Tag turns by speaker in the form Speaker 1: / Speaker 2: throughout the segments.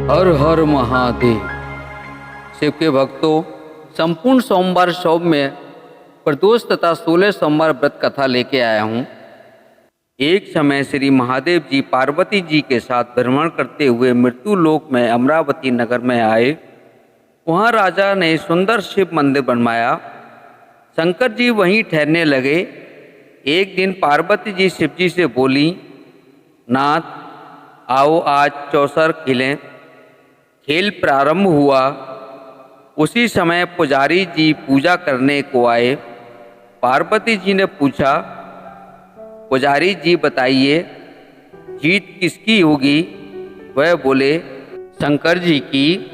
Speaker 1: हर हर महादेव। शिव के भक्तों, संपूर्ण सोमवार शव में प्रदोष तथा 16 सोमवार व्रत कथा लेके आया हूँ। एक समय श्री महादेव जी पार्वती जी के साथ भ्रमण करते हुए मृत्यु लोक में अमरावती नगर में आए। वहाँ राजा ने सुंदर शिव मंदिर बनवाया। शंकर जी वहीं ठहरने लगे। एक दिन पार्वती जी शिव जी से बोली, नाथ आओ आज चौसर खेलें। खेल प्रारंभ हुआ। उसी समय पुजारी जी पूजा करने को आए। पार्वती जी ने पूछा, पुजारी जी बताइए जीत किसकी होगी? वह बोले, शंकर जी की।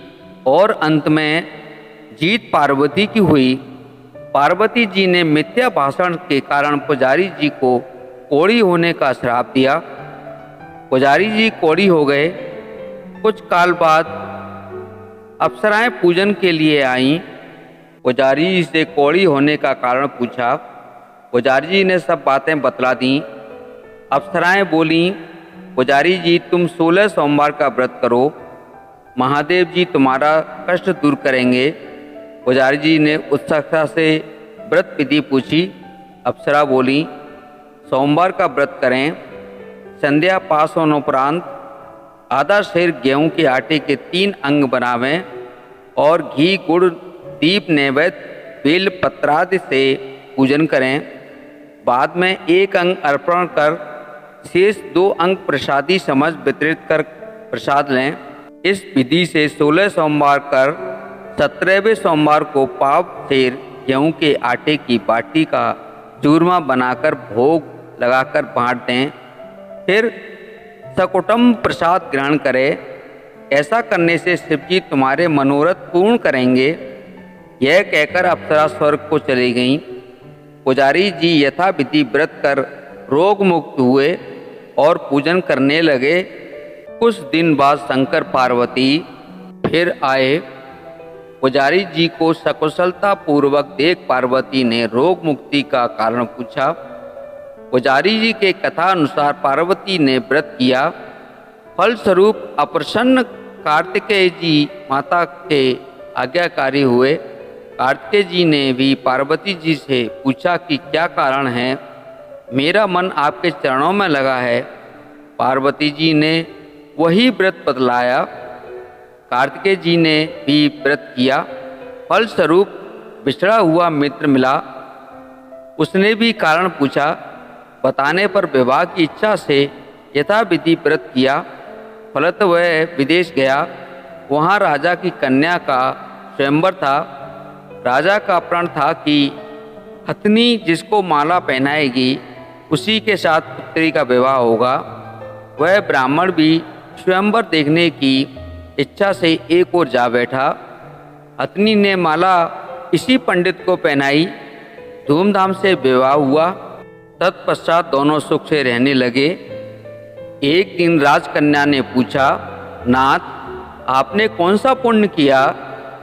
Speaker 1: और अंत में जीत पार्वती की हुई। पार्वती जी ने मिथ्या भाषण के कारण पुजारी जी को कोढ़ी होने का श्राप दिया। पुजारी जी कोढ़ी हो गए। कुछ काल बाद अप्सराएं पूजन के लिए आईं। पुजारी जी से कोढ़ी होने का कारण पूछा। पुजारी जी ने सब बातें बतला दी। अप्सराएं बोली, पुजारी जी तुम 16 सोमवार का व्रत करो, महादेव जी तुम्हारा कष्ट दूर करेंगे। पुजारी जी ने उत्सुकता से व्रत विधि पूछी। अप्सरा बोली, सोमवार का व्रत करें। संध्या पास होने उपरांत आधा शेर गेहूं के आटे के 3 अंग बनावें और घी गुड़ दीप नैवेद्य बेल पत्रादि से पूजन करें। बाद में 1 अंग अर्पण कर शेष 2 अंग प्रसादी समझ वितरित कर प्रसाद लें। इस विधि से 16 सोमवार कर 17वें सोमवार को पाव शेर गेहूं के आटे की बाटी का चूरमा बनाकर भोग लगाकर बांट दें। फिर सकुटुम्ब प्रसाद ग्रहण करें। ऐसा करने से शिव जी तुम्हारे मनोरथ पूर्ण करेंगे। यह कहकर अप्सरा स्वर्ग को चली गईं। पुजारी जी यथाविधि व्रत कर रोग मुक्त हुए और पूजन करने लगे। कुछ दिन बाद शंकर पार्वती फिर आए। पुजारी जी को सकुशलता पूर्वक देख पार्वती ने रोग मुक्ति का कारण पूछा। पुजारी जी के कथा अनुसार पार्वती ने व्रत किया। फलस्वरूप अप्रसन्न कार्तिकेय जी माता के आज्ञाकारी हुए। कार्तिकेय जी ने भी पार्वती जी से पूछा कि क्या कारण है, मेरा मन आपके चरणों में लगा है। पार्वती जी ने वही व्रत बतलाया। कार्तिकेय जी ने भी व्रत किया। फलस्वरूप बिछड़ा हुआ मित्र मिला। उसने भी कारण पूछा। बताने पर विवाह की इच्छा से यथाविधि व्रत किया। फलत वह विदेश गया। वहाँ राजा की कन्या का स्वयंवर था। राजा का प्रण था कि हथनी जिसको माला पहनाएगी उसी के साथ पुत्री का विवाह होगा। वह ब्राह्मण भी स्वयंवर देखने की इच्छा से एक ओर जा बैठा। हथनी ने माला इसी पंडित को पहनाई। धूमधाम से विवाह हुआ। तत्पश्चात दोनों सुख से रहने लगे। एक दिन राजकन्या ने पूछा, नाथ आपने कौन सा पुण्य किया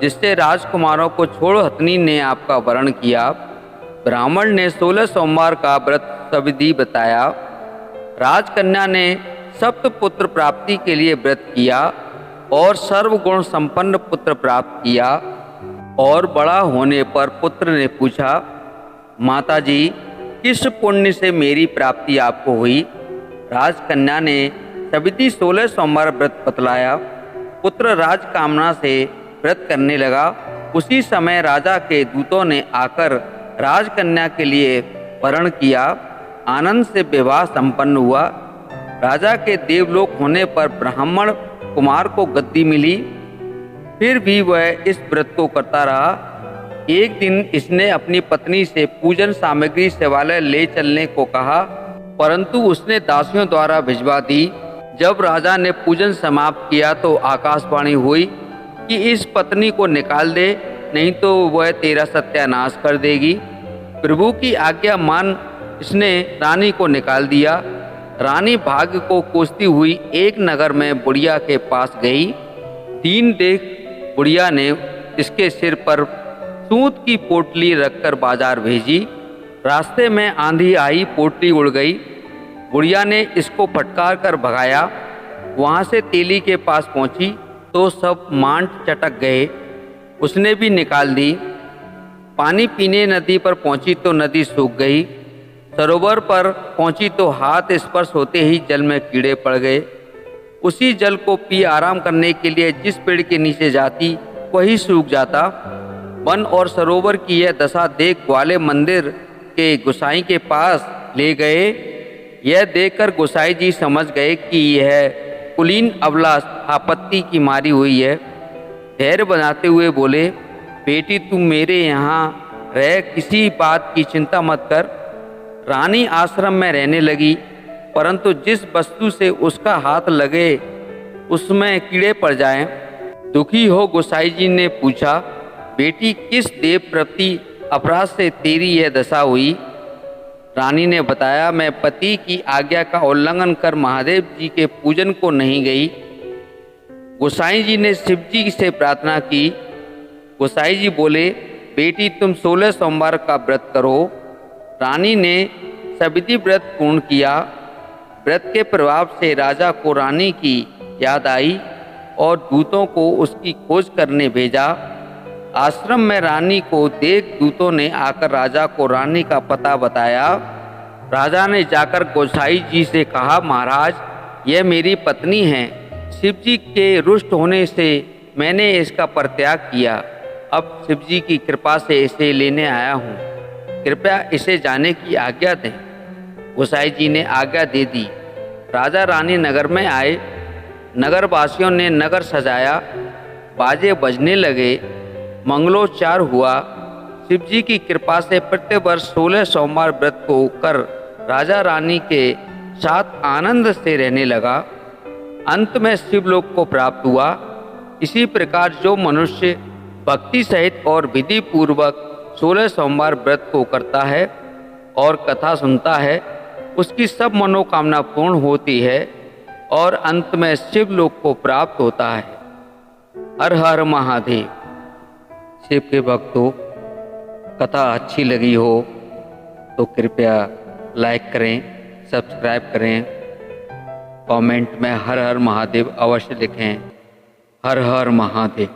Speaker 1: जिससे राजकुमारों को छोड़ हथनी ने आपका वरण किया? ब्राह्मण ने 16 सोमवार का व्रत सविधि बताया। राजकन्या ने सप्तपुत्र प्राप्ति के लिए व्रत किया और सर्वगुण संपन्न पुत्र प्राप्त किया। और बड़ा होने पर पुत्र ने पूछा, माताजी किस पुण्य से मेरी प्राप्ति आपको हुई? राजकन्या ने सविधि 16 सोमवार व्रत बतलाया। पुत्र राजकामना से व्रत करने लगा। उसी समय राजा के दूतों ने आकर राजकन्या के लिए वरण किया। आनंद से विवाह संपन्न हुआ। राजा के देवलोक होने पर ब्राह्मण कुमार को गद्दी मिली। फिर भी वह इस व्रत को करता रहा। एक दिन इसने अपनी पत्नी से पूजन सामग्री शिवालय ले चलने को कहा, परंतु उसने दासियों द्वारा भिजवा दी। जब राजा ने पूजन समाप्त किया तो आकाशवाणी हुई कि इस पत्नी को निकाल दे, नहीं तो वह तेरा सत्यानाश कर देगी। प्रभु की आज्ञा मान इसने रानी को निकाल दिया। रानी भाग्य को कोसती हुई एक नगर में बुढ़िया के पास गई। दीन देख बुढ़िया ने इसके सिर पर सूत की पोटली रखकर बाजार भेजी। रास्ते में आंधी आई, पोटली उड़ गई। बुढ़िया ने इसको फटकार कर भगाया। वहाँ से तेली के पास पहुँची। तो सब मांड चटक गए। उसने भी निकाल दी। पानी पीने नदी पर पहुंची तो नदी सूख गई। सरोवर पर पहुंची तो हाथ स्पर्श होते ही जल में कीड़े पड़ गए। उसी जल को पी आराम करने के लिए जिस पेड़ के नीचे जाती वही सूख जाता। वन और सरोवर की यह दशा देख ग्वाले मंदिर के गोसाई के पास ले गए। यह देखकर गोसाई जी समझ गए कि यह कुलीन अबला आपत्ति की मारी हुई है। धैर्य बनाते हुए बोले, बेटी तू मेरे यहाँ रह, किसी बात की चिंता मत कर। रानी आश्रम में रहने लगी, परंतु जिस वस्तु से उसका हाथ लगे उसमें कीड़े पड़ जाएं। दुखी हो गोसाई जी ने पूछा, बेटी किस देव प्रति अपराध से तेरी यह दशा हुई? रानी ने बताया, मैं पति की आज्ञा का उल्लंघन कर महादेव जी के पूजन को नहीं गई। गोसाई जी ने शिव जी से प्रार्थना की। गोसाई जी बोले, बेटी तुम 16 सोमवार का व्रत करो। रानी ने सविधि व्रत पूर्ण किया। व्रत के प्रभाव से राजा को रानी की याद आई और दूतों को उसकी खोज करने भेजा। आश्रम में रानी को देख दूतों ने आकर राजा को रानी का पता बताया। राजा ने जाकर गोसाई जी से कहा, महाराज यह मेरी पत्नी है। शिव जी के रुष्ट होने से मैंने इसका परित्याग किया। अब शिव जी की कृपा से इसे लेने आया हूँ। कृपया इसे जाने की आज्ञा दें। गोसाई जी ने आज्ञा दे दी। राजा रानी नगर में आए। नगरवासियों ने नगर सजाया, बाजे बजने लगे, मंगलोच्चार हुआ। शिव जी की कृपा से प्रतिवर्ष 16 सोमवार व्रत को कर राजा रानी के साथ आनंद से रहने लगा। अंत में शिवलोक को प्राप्त हुआ। इसी प्रकार जो मनुष्य भक्ति सहित और विधि पूर्वक 16 सोमवार व्रत को करता है और कथा सुनता है, उसकी सब मनोकामना पूर्ण होती है और अंत में शिवलोक को प्राप्त होता है। हर हर महादेव। शिव के भक्तों, कथा अच्छी लगी हो तो कृपया लाइक करें, सब्सक्राइब करें, कमेंट में हर हर महादेव अवश्य लिखें। हर हर महादेव।